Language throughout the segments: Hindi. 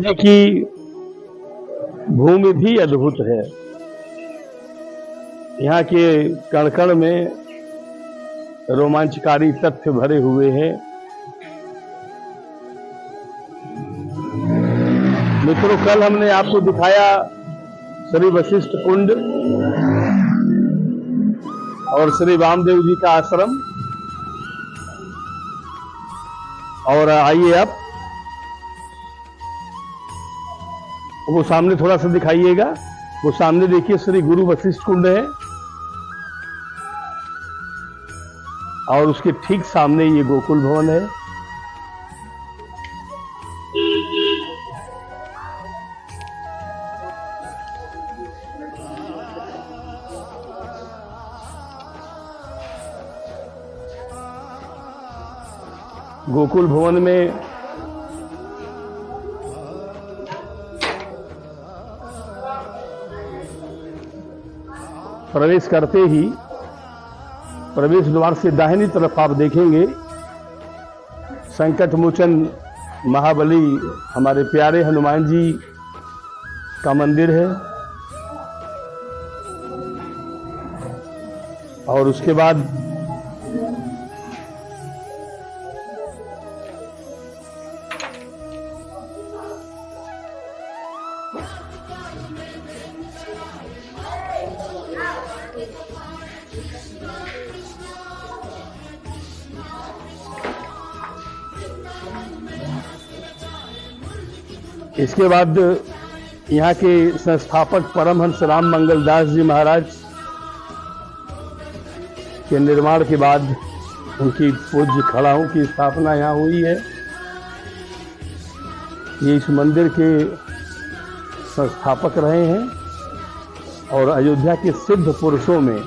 जी की भूमि भी अद्भुत है। यहाँ के कण कण में रोमांचकारी तथ्य भरे हुए हैं। मित्रों, कल हमने आपको दिखाया श्री वशिष्ठ कुंड और श्री वामदेव जी का आश्रम। और आइए अब वो सामने थोड़ा सा दिखाइएगा। वो सामने देखिए श्री गुरु वशिष्ठ कुंड है और उसके ठीक सामने ये गोकुल भवन है। गोकुल भवन में प्रवेश करते ही प्रवेश द्वार से दाहिनी तरफ आप देखेंगे संकट मोचन महाबली हमारे प्यारे हनुमान जी का मंदिर है। और उसके बाद इसके बाद यहाँ के संस्थापक परमहंस राम मंगल दास जी महाराज के निर्माण के बाद उनकी पूज्य खड़ाओं की स्थापना यहाँ हुई है। ये इस मंदिर के संस्थापक रहे हैं और अयोध्या के सिद्ध पुरुषों में,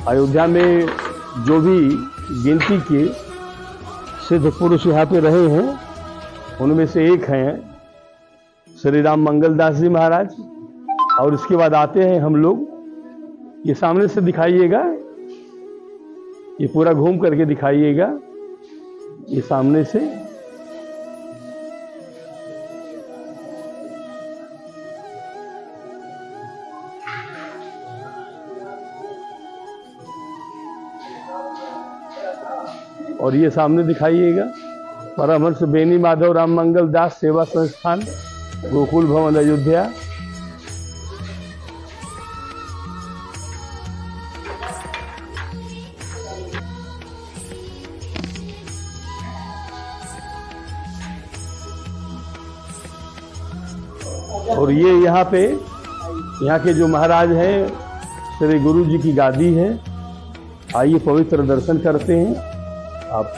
अयोध्या में जो भी गिनती के सिद्ध पुरुष यहाँ पे रहे हैं उनमें से एक हैं श्री राम मंगल दास जी महाराज। और इसके बाद आते हैं हम लोग, ये सामने से दिखाइएगा, ये पूरा घूम करके दिखाइएगा, ये सामने से। और ये सामने दिखाइएगा परमहंस बेनी माधव राम मंगल दास सेवा संस्थान गोकुल भवन अयोध्या। और ये यहाँ पे यहाँ के जो महाराज हैं श्री गुरु जी की गादी है। आइए पवित्र दर्शन करते हैं आप।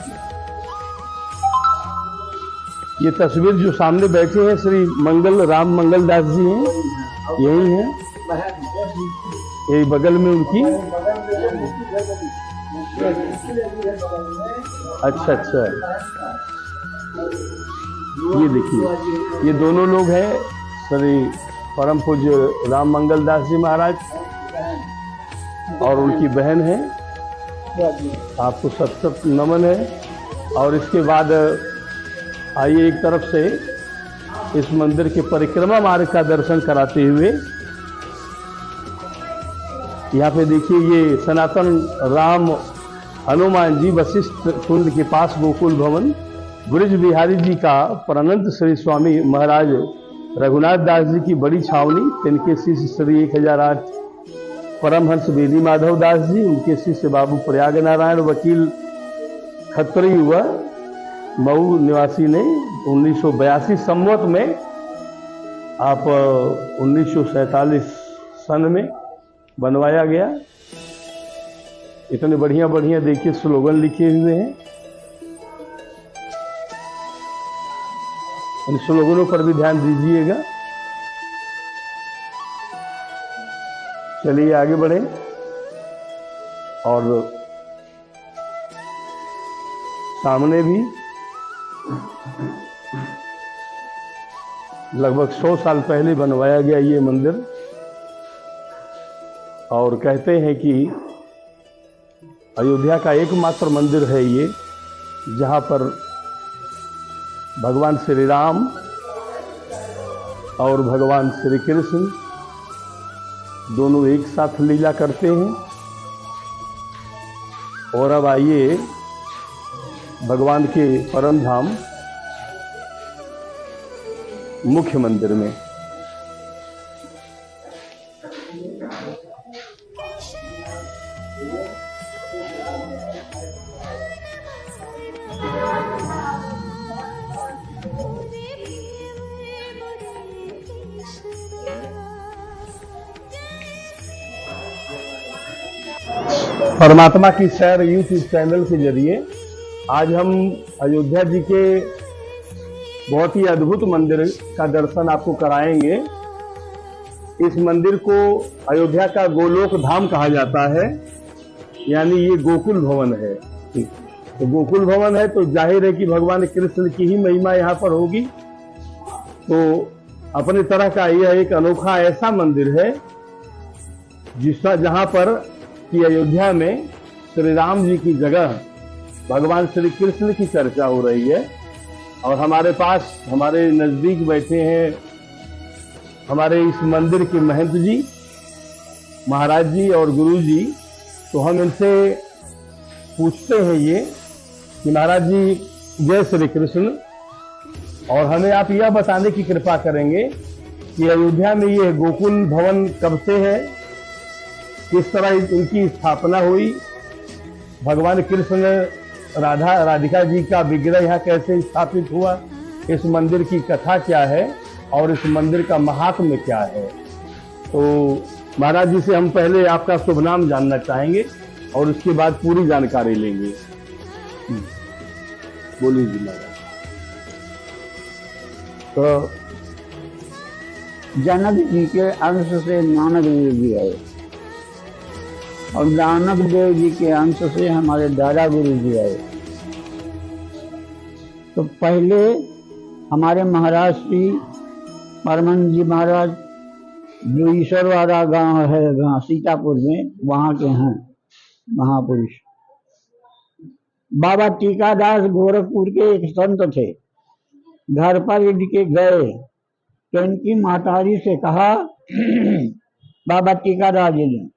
ये तस्वीर जो सामने बैठे हैं श्री मंगल राम मंगल दास जी हैं, यही हैं, यही बगल में उनकी। अच्छा अच्छा, ये देखिए ये दोनों लोग हैं श्री परम पूज्य राम मंगल दास जी महाराज और उनकी बहन है। आपको सत सत नमन है। और इसके बाद आइए एक तरफ से इस मंदिर के परिक्रमा मार्ग का दर्शन कराते हुए यहाँ पे देखिए ये सनातन राम हनुमान जी वशिष्ठ कुंड के पास गोकुल भवन ब्रिज बिहारी जी का परनंत श्री स्वामी महाराज रघुनाथ दास जी की बड़ी छावनी, तिनके शिष्य श्री 1008 परमहंस बेनी माधव दास जी, उनके शिष्य बाबू प्रयाग नारायण वकील खत्री हुआ मऊ निवासी ने 1982 संवत में आप 1947 सन में बनवाया गया। इतने बढ़िया बढ़िया देखिए स्लोगन लिखे हुए हैं। इन स्लोगनों पर भी ध्यान दीजिएगा। चलिए आगे बढ़े। और सामने भी लगभग 100 साल पहले बनवाया गया ये मंदिर। और कहते हैं कि अयोध्या का एकमात्र मंदिर है ये जहाँ पर भगवान श्री राम और भगवान श्री कृष्ण दोनों एक साथ लीला करते हैं। और अब आइए भगवान के परम धाम मुख्य मंदिर में। परमात्मा की सैर यूट्यूब चैनल के जरिए आज हम अयोध्या जी के बहुत ही अद्भुत मंदिर का दर्शन आपको कराएंगे। इस मंदिर को अयोध्या का गोलोक धाम कहा जाता है, यानी ये गोकुल भवन है। तो गोकुल भवन है तो जाहिर है कि भगवान कृष्ण की ही महिमा यहाँ पर होगी। तो अपने तरह का यह एक अनोखा ऐसा मंदिर है जिसका जहाँ पर कि अयोध्या में श्री राम जी की जगह भगवान श्री कृष्ण की चर्चा हो रही है। और हमारे पास हमारे नजदीक बैठे हैं हमारे इस मंदिर के महंत जी, महाराज जी और गुरु जी। तो हम इनसे पूछते हैं ये कि महाराज जी जय श्री कृष्ण, और हमें आप यह बताने की कृपा करेंगे कि अयोध्या में ये गोकुल भवन कब से है, किस तरह इनकी स्थापना हुई, भगवान कृष्ण राधिका जी का विग्रह यहाँ कैसे स्थापित हुआ, इस मंदिर की कथा क्या है और इस मंदिर का महात्म्य क्या है। तो महाराज जी से हम पहले आपका शुभ नाम जानना चाहेंगे और उसके बाद पूरी जानकारी लेंगे। बोलिए जी महाराज। तो जनक जी के अंश से नानक देव जी आए और नानक देव जी के अंश से हमारे दादा गुरु जी आए। तो पहले हमारे महाराज श्री परमानंद जी महाराज जो ईश्वरवाड़ा गांव है, गांव सीतापुर में, वहाँ के हैं महापुरुष। बाबा टीकादास गोरखपुर के एक संत थे। घर पर इनके गए तो इनकी माताजी से कहा बाबा टीकादास जी ने,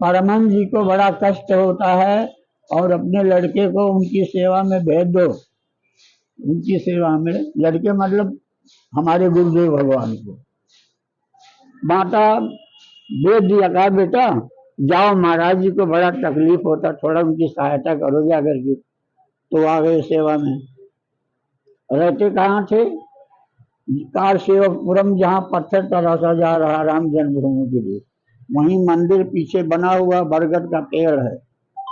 परमानंद जी को बड़ा कष्ट होता है और अपने लड़के को उनकी सेवा में भेज दो। उनकी सेवा में, लड़के मतलब हमारे गुरुदेव भगवान को। माता भेज दिया, कहा बेटा जाओ, महाराज जी को बड़ा तकलीफ होता, थोड़ा उनकी सहायता करो जाकर के। तो आ गए सेवा में। रहते कहाँ थे? कार सेवकपुरम, जहाँ पत्थर तराशा जा रहा राम जन्मभूमि के लिए, वहीं मंदिर पीछे बना हुआ बरगद का पेड़ है,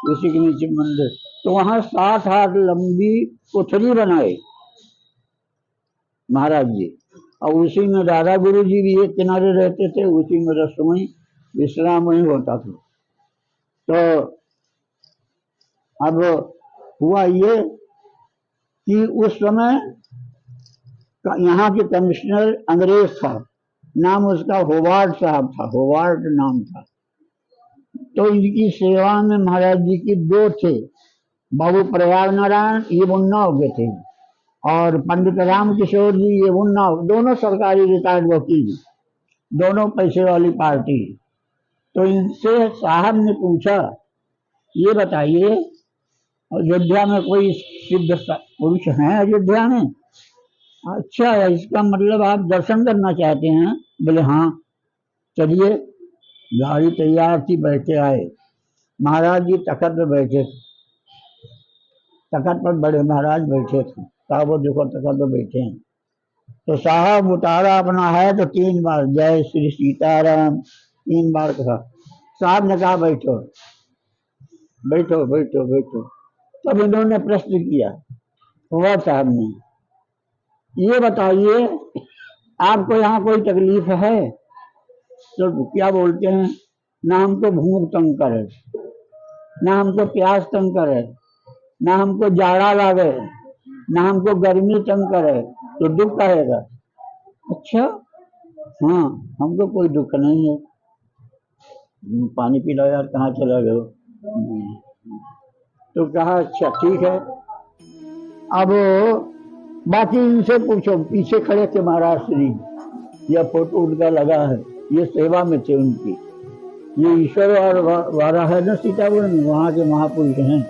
उसी के नीचे मंदिर। तो वहां 7 हाथ लंबी कोठरी बनाए महाराज जी, और उसी में दादा गुरु जी भी एक किनारे रहते थे, उसी में रसोई विश्राम वही होता था। तो अब हुआ ये कि उस समय यहाँ के कमिश्नर अंग्रेज था, नाम उसका होवार्ड साहब था, होवार्ड नाम था। तो इनकी सेवा में महाराज जी की 2 थे, बाबू प्रयाग नारायण ये उन्नाव के थे, और पंडित राम किशोर जी ये उन्नाव, दोनों सरकारी रिटायर्ड वकील, दोनों पैसे वाली पार्टी। तो इनसे साहब ने पूछा, ये बताइए अयोध्या में कोई सिद्ध पुरुष हैं अयोध्या में? अच्छा, इसका मतलब आप दर्शन करना चाहते हैं? बोले हाँ। चलिए, गाड़ी तैयार थी, बैठे आए। महाराज जी तखत पर बैठे थे, तखत पर बड़े महाराज बैठे थे, साहब वो देखो तखत पर बैठे हैं। तो साहब उतारा अपना है तो 3 बार जय श्री सीताराम 3 बार कहा। साहब ने कहा बैठो बैठो बैठो बैठो। तब इन्होंने प्रश्न किया, हुआ साहब ने, ये बताइए आपको यहाँ कोई तकलीफ है? तो क्या बोलते हैं, ना हमको भूख तंग करे, ना हमको प्यास तंग करे, ना हमको जाड़ा लागे, ना हमको गर्मी तंग करे, तो दुख कहेगा? अच्छा हाँ, हमको कोई दुख नहीं है। पानी पी लो यार, कहाँ चला गए? तो कहा अच्छा ठीक है। अब बाकी इनसे पूछो, पीछे खड़े थे महाराज श्री, यह फोटो उनका लगा है, ये सेवा में थे उनकी। ये ईश्वर और वारा है ना सीतापुर में, वहां के महापुरुष हैं।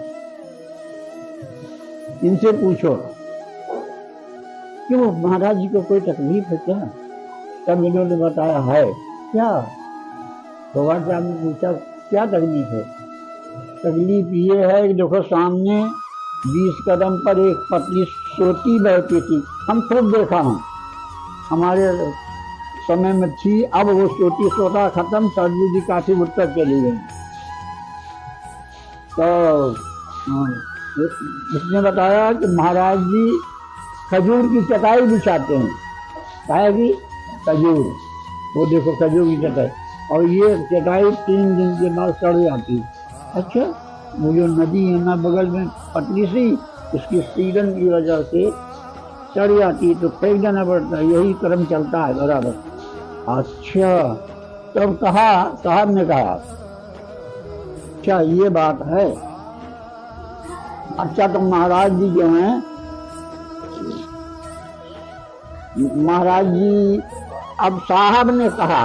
इनसे पूछो क्यों महाराज जी को कोई तकलीफ है क्या? तब इन्होंने बताया है। क्या? भगवान साहब ने पूछा क्या तकलीफ है? तकलीफ ये है कि देखो सामने 20 कदम पर एक पतली सोती बहती थी, हम खूब देखा हूँ, हमारे समय में थी, अब वो सोती सोता खत्म, सरजू जी काफी उत्तर चली गई। तो उसने बताया कि महाराज जी खजूर की चटाई बिछाते हैं, काहे की? खजूर, वो देखो खजूर की चटाई, और ये चटाई 3 दिन के बाद सड़ जाती। अच्छा, वो जो नदी है ना बगल में पतली सी, उसकी सीलन की वजह से सड़ जाती, तो फेंक देना पड़ता है, यही क्रम चलता है बराबर। अच्छा, तब कहा, साहब ने कहा अच्छा ये बात है। अच्छा, तो महाराज जी जो हैं, महाराज जी, अब साहब ने कहा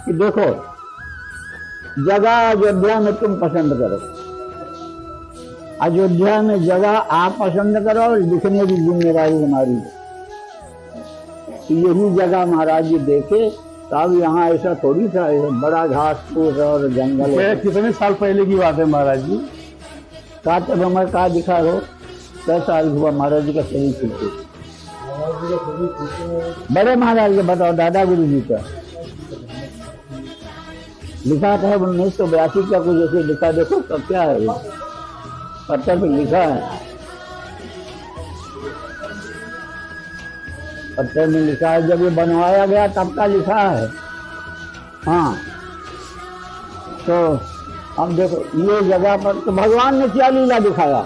कि देखो जगह अयोध्या में तुम पसंद करो, अयोध्या में जगह आप पसंद करो, लिखने की जिम्मेदारी हमारी है। तो यही जगह महाराज जी देखे, तब यहाँ ऐसा थोड़ी था, बड़ा घास फूस और जंगल है। कितने साल पहले की बात है महाराज जी? का तब हमारे कहा दिखा हो, 10 साल हुआ महाराज जी का शरीर छूटे। बड़े महाराज का बताओ, दादा गुरु जी का लिखा था 1982 का कुछ ऐसे लिखा, देखो तब क्या है, पत्थर पे लिखा है, पत्थर में लिखा है, जब ये बनवाया गया तब का लिखा है। हाँ, तो अब देखो ये जगह पर तो भगवान ने क्या लीला दिखाया।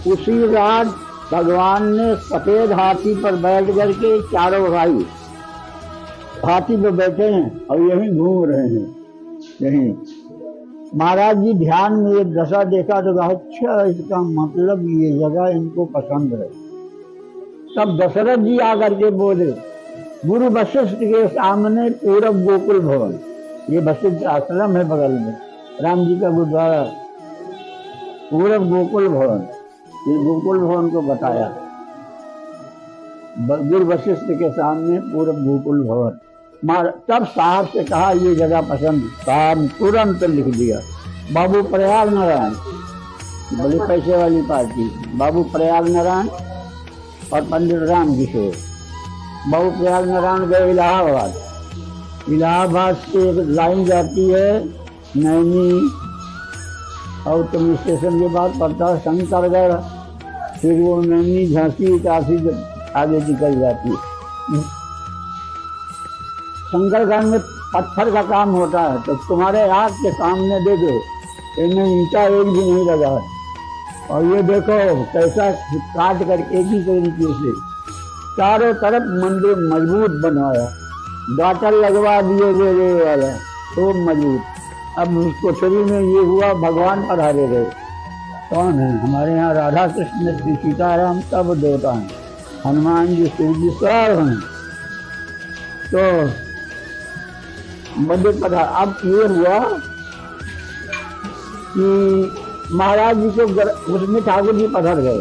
उसी रात भगवान ने सफेद हाथी पर बैठ करके, चारों भाई हाथी पे बैठे हैं और यहीं घूम रहे हैं, यहीं। महाराज जी ध्यान में एक दशा देखा तो कहा अच्छा, इसका मतलब ये जगह इनको पसंद है। तब दशरथ जी आकर के बोले, गुरु वशिष्ठ के सामने पूरब गोकुल भवन, ये वशिष्ठ आश्रम है बगल में, राम जी का गुरुद्वारा, पूरब गोकुल भवन, ये गोकुल भवन को बताया, गुरु वशिष्ठ के सामने पूरब गोकुल भवन। तब साहब से कहा ये जगह पसंद, साहब तुरंत लिख दिया, बाबू प्रयाग नारायण, बड़ी पैसे वाली पार्टी, बाबू प्रयाग नारायण और पंडित राम किशोर। बाबू प्रयाग नारायण गए इलाहाबाद, इलाहाबाद से एक लाइन जाती है नैनी, और तुम स्टेशन के बाद पड़ता है शंकरगढ़, फिर वो नैनी झांसी काफी आगे निकल जाती है। शंकरगढ़ में पत्थर का काम होता है, तो तुम्हारे आँख के सामने देखो इनमें ईंटा एक भी नहीं लगा है, और ये देखो कैसा काट कर एक ही तरीके से चारों तरफ मंदिर मजबूत बनवाया, गाटर लगवा दिए रेलवे वाला, तो मजबूत। अब उसको शरीर में ये हुआ, भगवान पधारे गए। कौन है? हमारे यहाँ राधा कृष्ण श्री सीताराम सब देवता हैं, हनुमान जी शिव जी सब हैं। तो मंदिर पधार। अब ये हुआ कि महाराज जी को उसमें ठाकुर जी पधार गए।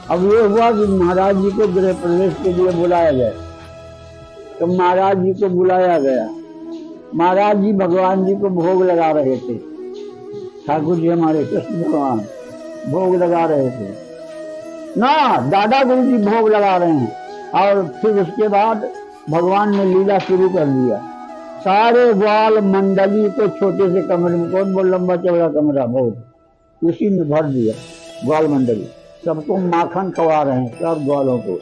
अब ये हुआ कि महाराज जी को गृह प्रवेश के लिए बुलाया गया, तो महाराज जी को बुलाया गया। महाराज जी भगवान जी को भोग लगा रहे थे, ठाकुर जी हमारे कृष्ण भगवान भोग लगा रहे थे ना, दादा गुरु जी भोग लगा रहे हैं। और फिर उसके बाद भगवान ने लीला शुरू कर दिया, सारे ग्वाल मंडली को छोटे से कमरे में, कौन बोल लंबा चौड़ा कमरा बहुत, उसी में भर दिया ग्वाल मंडली, सबको माखन खवा रहे हैं, सब ग्वालों को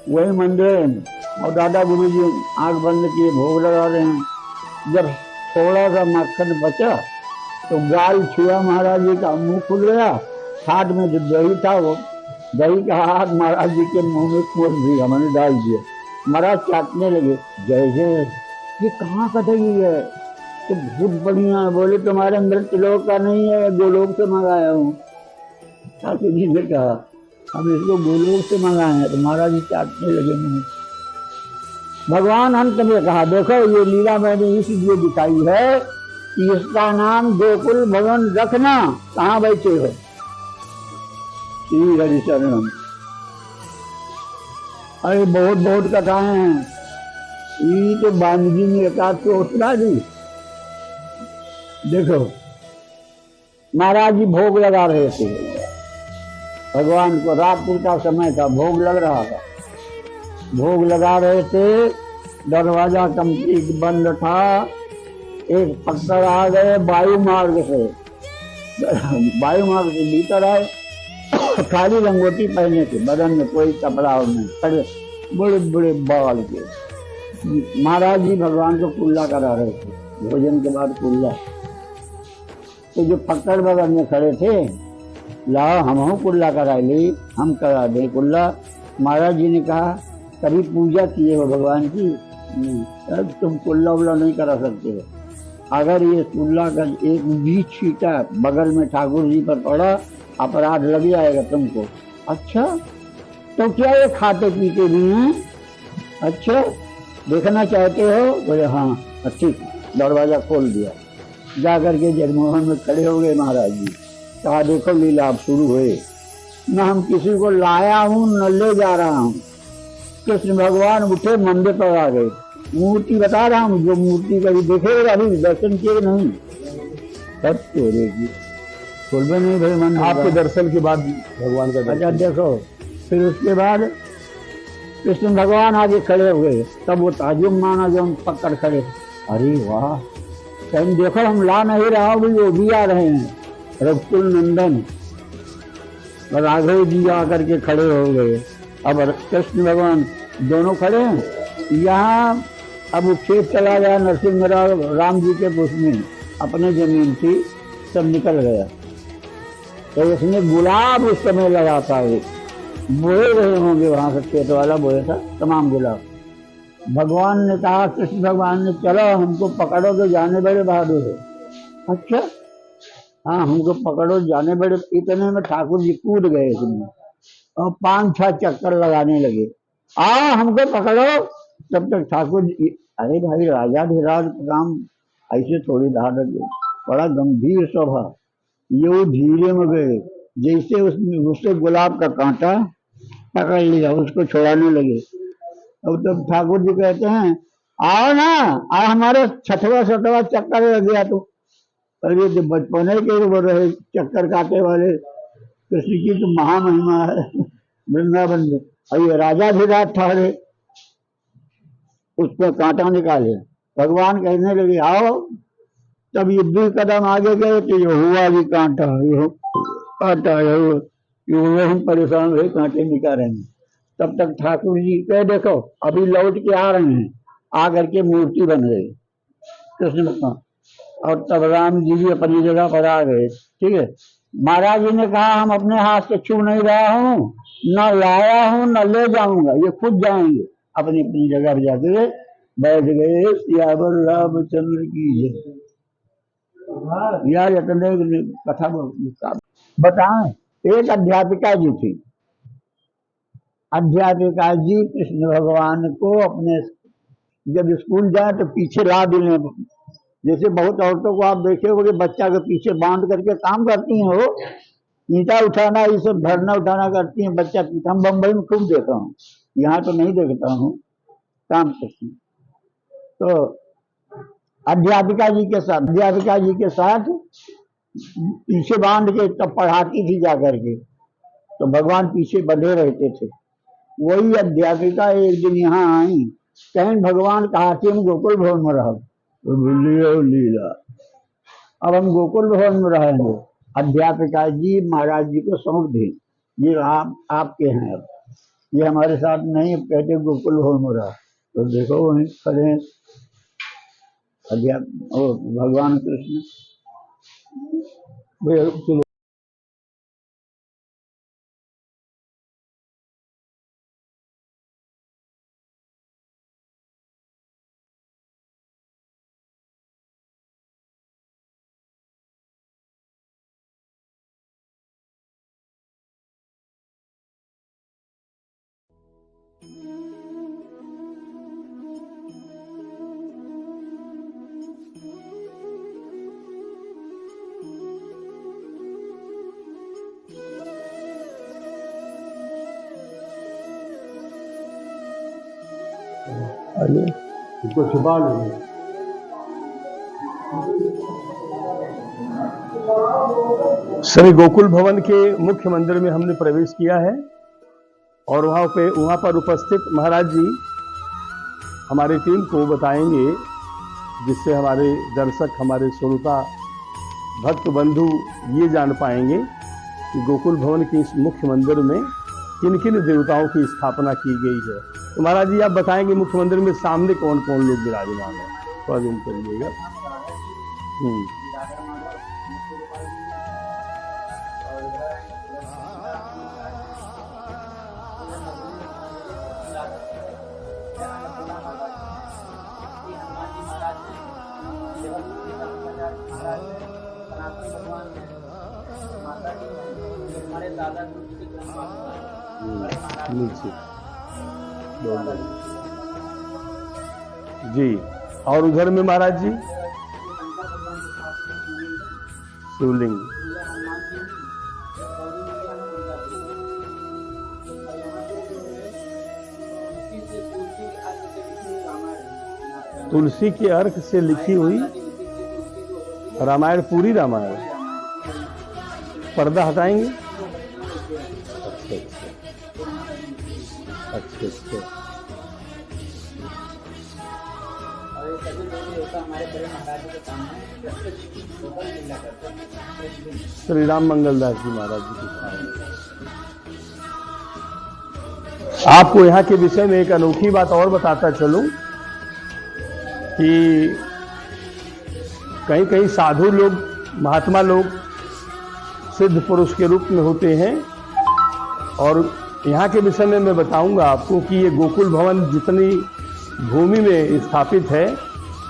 वही मंदिर में। और दादा गुरु जी आँख बंद किए भोग लगा रहे हैं। जब थोड़ा सा माखन बचा तो गाल छुआ महाराज जी का, मुंह खुल गया, हाथ में जो दही था वो दही का हाथ महाराज जी के मुंह में खोल दिया, मैंने डाल दिया। महाराज चाटने लगे, जय जय, ये कहाँ का दही है? तो बहुत बढ़िया है। बोले तुम्हारे अंदर त्रिलोक का नहीं है, गोलोक से मंगाया हूँ। ठाकुर जी ने कहा अब इसको गोलोक से मंगाए हैं तो महाराज जी चाटने लगे मुंह। भगवान अंत में कहा देखो ये लीला मैंने इसलिए दिखाई है कि इसका नाम गोकुल भवन रखना। कहाँ बैठे हो? श्री हरिशरणम। अरे बहुत बहुत कथाएं हैं, ये तो वाल्मीकि ने एकाध को उतरा दी। देखो महाराज जी भोग लगा रहे थे भगवान को, रात्रि का समय था, भोग लग रहा था, भोग लगा रहे थे, दरवाजा कंप्लीट बंद था, एक पत्थर आ गए वायु मार्ग से, वायु मार्ग से भीतर आए, खाली लंगोटी पहने थे, बदन में कोई कपड़ा और नहीं, खड़े बड़े बड़े बाल के। महाराज जी भगवान को कुल्ला करा रहे थे, भोजन के बाद कुल्ला। तो जो पकड़ बगल में खड़े थे, लाओ हम कुल्ला करा ली, हम करा दे कुल्ला। महाराज जी ने कहा कभी पूजा किए हो भगवान की? अब तुम कुल्ला उल्ला नहीं करा सकते हो, अगर ये कुल्ला का एक भी छींटा बगल में ठाकुर जी पर पड़ा अपराध लग जाएगा तुमको। अच्छा तो क्या ये खाते पीते भी हैं? अच्छा देखना चाहते हो? बोले हाँ। ठीक, दरवाजा खोल दिया, जाकर के जगमोहन में खड़े हो गए महाराज जी। कहा देखो लीला अब शुरू हुए, न हम किसी को लाया हूं न ले जा रहा हूं। कृष्ण भगवान उठे मंदिर पर आ गए, मूर्ति बता रहा हूं, जो मूर्ति कभी देखेगा अभी दर्शन किए नहीं सब तोड़ेगी, खोलबे नहीं भाई मन। आपके दर्शन के बाद भगवान का अच्छा दर्शन। देखो, फिर उसके बाद कृष्ण भगवान आगे खड़े हो गए, तब वो ताजुब माना जो हम पकड़ खड़े, अरे वाह, कहीं देखो हम ला नहीं रहा हूँ, वो भी आ रहे हैं, रघुकुल नंदन राघव जी आकर के खड़े हो गए। अब कृष्ण भगवान दोनों खड़े हैं यहाँ। अब वो खेत चला गया नरसिंह राम जी के उसमें, अपने जमीन थी, सब निकल गया। तो उसने गुलाब उस समय लगा था, बोए रहे होंगे वहां से, खेत वाला बोया था तमाम गुलाब। भगवान ने कहा, कृष्ण भगवान ने, चलो हमको पकड़ो तो जाने बड़े बहादुर है। अच्छा हाँ हमको पकड़ो जाने बड़े। इतने में ठाकुर जी कूद गए इसमें और 5-6 चक्कर लगाने लगे, हमको पकड़ो। तब तक ठाकुर जी, अरे भाई राजा धीराज काम ऐसे थोड़ी धार लगे, बड़ा गंभीर सभा, ये वो धीरे में गए, जैसे उसमें उससे गुलाब का कांटा पकड़ लिया, उसको छोड़ाने लगे। अब तब ठाकुर जी कहते हैं आओ ना, हमारे 6वां चक्कर लग गया। तो अरे जो बचपने के वो रहे चक्कर काटे वाले, कृष्ण की तो महामहिमा है वृंदावन में। और ये राजा धीराज ठहरे, उसको कांटा निकाले, भगवान कहने लगे आओ। तब ये 2 कदम आगे गए तो ये हुआ भी कांटा, ये कांटा ये हम परेशान हुए, कांटे निकाल रहे हैं। तब तक ठाकुर जी कहे देखो अभी लौट के आ रहे हैं, आकर के मूर्ति बन गई कृष्ण भगवान। और तब राम जी भी अपनी जगह पर आ गए। ठीक है, महाराज जी ने कहा हम अपने हाथ से छू नहीं रहा हूँ, न लाया हूँ न ले जाऊंगा, ये खुद जाएंगे, अपनी अपनी जगह पर जाके बैठ गए। सियावर रामचंद्र की जय। यार इतने कथा बताएं। एक अध्यापिका जी थी, अध्यापिका जी कृष्ण भगवान को अपने जब स्कूल जाए तो पीछे ला दिले, जैसे बहुत औरतों को आप देखे होंगे बच्चा के पीछे बांध करके काम करती हैं, वो ईंटा उठाना ये सब भरना उठाना करती हैं बच्चा पीछे। हम बम्बई में खूब देखा हूँ, यहाँ तो नहीं देखता हूँ, काम करती। तो अध्यापिका जी के साथ पीछे बांध के तब पढ़ाती थी जाकर के, तो भगवान पीछे बंधे रहते थे। वही अध्यापिका एक दिन यहाँ आई, कहीं भगवान कहा कि हम गोकुल भवन में रहो, लीला अब हम गोकुल भवन में रहेंगे। अध्यापिका जी महाराज जी को सौंप दी, ये आप आपके हैं, अब ये हमारे साथ नहीं, अब कहते गोकुल भवन में रहा। तो देखो वहीं खड़े हैं भगवान कृष्ण। आइए। इसको छुपा लेंगे। श्री गोकुल भवन के मुख्य मंदिर में हमने प्रवेश किया है और वहाँ पर उपस्थित महाराज जी हमारी टीम को बताएंगे, जिससे हमारे दर्शक, हमारे श्रोता, भक्त बंधु ये जान पाएंगे कि गोकुल भवन के इस मुख्य मंदिर में किन किन देवताओं की स्थापना की गई है। तो महाराज जी आप बताएंगे मुख्य मंदिर में सामने कौन कौन लोग विराजमान है, थोड़ा दिन करिएगा। नीचे जी, और उधर में महाराज जी शिवलिंग, तुलसी के अर्क से लिखी हुई रामायण, पूरी रामायण। पर्दा हटाएंगे। अच्छा। श्री राम मंगलदास जी महाराज जी के सामने। आपको यहाँ के विषय में एक अनोखी बात और बताता चलूं कि कहीं कहीं साधु लोग, महात्मा लोग सिद्ध पुरुष के रूप में होते हैं, और यहाँ के विषय में मैं बताऊंगा आपको कि ये गोकुल भवन जितनी भूमि में स्थापित है,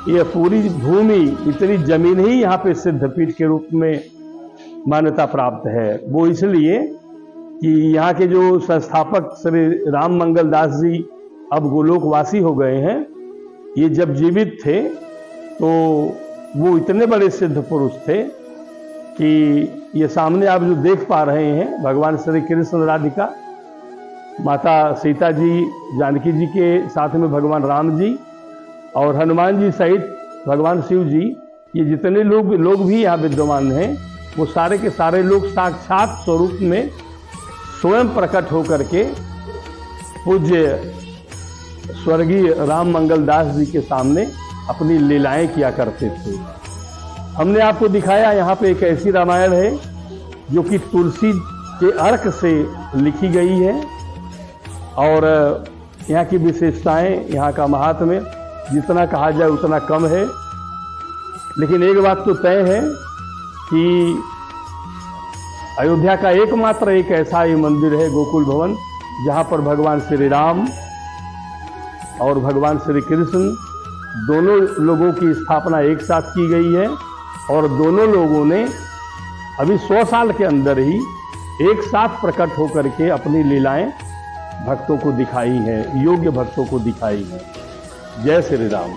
ये पूरी भूमि, इतनी जमीन ही यहाँ पे सिद्धपीठ के रूप में मान्यता प्राप्त है। वो इसलिए कि यहाँ के जो संस्थापक श्री राम मंगलदास जी अब गोलोकवासी हो गए हैं। ये जब जीवित थे तो वो इतने बड़े सिद्ध पुरुष थे कि ये सामने आप जो देख पा रहे हैं, भगवान श्री कृष्ण, राधिका, माता सीता जी, जानकी जी के साथ में भगवान राम जी और हनुमान जी सहित भगवान शिव जी, ये जितने लोग भी यहाँ विद्यमान हैं, वो सारे के सारे लोग साक्षात स्वरूप में स्वयं प्रकट होकर के पूज्य स्वर्गीय राम मंगलदास जी के सामने अपनी लीलाएं किया करते थे। हमने आपको दिखाया यहाँ पे एक ऐसी रामायण है जो कि तुलसी के अर्क से लिखी गई है, और यहाँ की विशेषताएं, यहाँ का महात्म्य जितना कहा जाए उतना कम है। लेकिन एक बात तो तय है कि अयोध्या का एकमात्र एक ऐसा ही मंदिर है गोकुल भवन, जहाँ पर भगवान श्री राम और भगवान श्री कृष्ण दोनों लोगों की स्थापना एक साथ की गई है, और दोनों लोगों ने अभी 100 साल के अंदर ही एक साथ प्रकट होकर के अपनी लीलाएं भक्तों को दिखाई हैं, योग्य भक्तों को दिखाई हैं। जय श्री राम।